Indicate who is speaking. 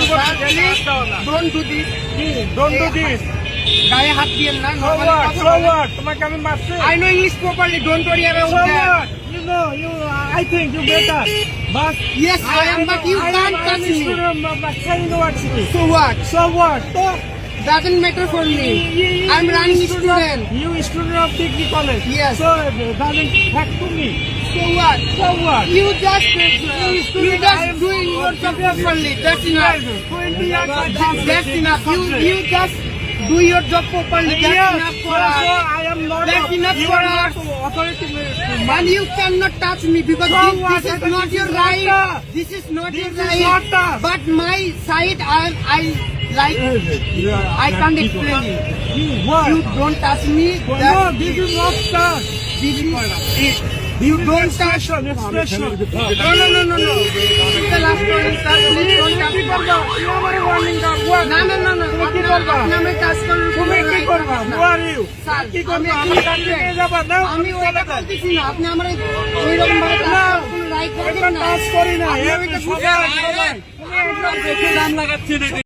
Speaker 1: Don't do this.
Speaker 2: Don't do this.
Speaker 1: গায়ে হাত দিয়েন না।
Speaker 2: So what? তোমাকে আমি মারছি।
Speaker 1: I know English properly. Don't worry about
Speaker 2: So
Speaker 1: that.
Speaker 2: what? You know, I think you better. But
Speaker 1: Yes, I am, but you can't touch me. So what?
Speaker 2: So what?
Speaker 1: Doesn't matter for me. I'm running student.
Speaker 2: You student of degree college.
Speaker 1: Yes.
Speaker 2: So doesn't hack to me.
Speaker 1: So what?
Speaker 2: So what?
Speaker 1: You just doing your job properly. That's enough.
Speaker 2: 20 years I done
Speaker 1: That's
Speaker 2: this
Speaker 1: enough.
Speaker 2: country.
Speaker 1: You just do your job properly. That's
Speaker 2: Yes,
Speaker 1: enough for
Speaker 2: so
Speaker 1: us.
Speaker 2: I am not.
Speaker 1: That's enough
Speaker 2: you
Speaker 1: for
Speaker 2: are not
Speaker 1: us.
Speaker 2: authority.
Speaker 1: And you cannot touch me because
Speaker 2: So what?
Speaker 1: this is
Speaker 2: That
Speaker 1: not
Speaker 2: is
Speaker 1: your
Speaker 2: not
Speaker 1: right.
Speaker 2: that.
Speaker 1: This is not
Speaker 2: This
Speaker 1: your
Speaker 2: is
Speaker 1: right.
Speaker 2: not that.
Speaker 1: But my side, I like. I can't explain it.
Speaker 2: What?
Speaker 1: You don't touch me.
Speaker 2: No,
Speaker 1: That-
Speaker 2: this is not that.
Speaker 1: This is it. You don't touch.
Speaker 2: Expression.
Speaker 1: No. This is the last warning, sir. Please don't touch
Speaker 2: কি
Speaker 1: me.
Speaker 2: করবা? তুমি আমারে warning দাও। What?
Speaker 1: না।
Speaker 2: তুমি কি করবা?
Speaker 1: আপনি আমায় touch করুন।
Speaker 2: তুমি কি করবা? Who are you?
Speaker 1: স্যার,
Speaker 2: কি করবা?
Speaker 1: আমি
Speaker 2: আমি কাছে নিয়ে যাবা না?
Speaker 1: আমি ওইটা বলতেছি না। আপনি আমার ওইরকম ভাবে touch করার কোনো right রাখেন
Speaker 2: একবার
Speaker 1: না।
Speaker 2: টাচ করি না।
Speaker 1: আপনি
Speaker 2: এমনি
Speaker 1: ওইটা
Speaker 2: সবাই তুমি একদম দেখে দাম লাগাচ্ছি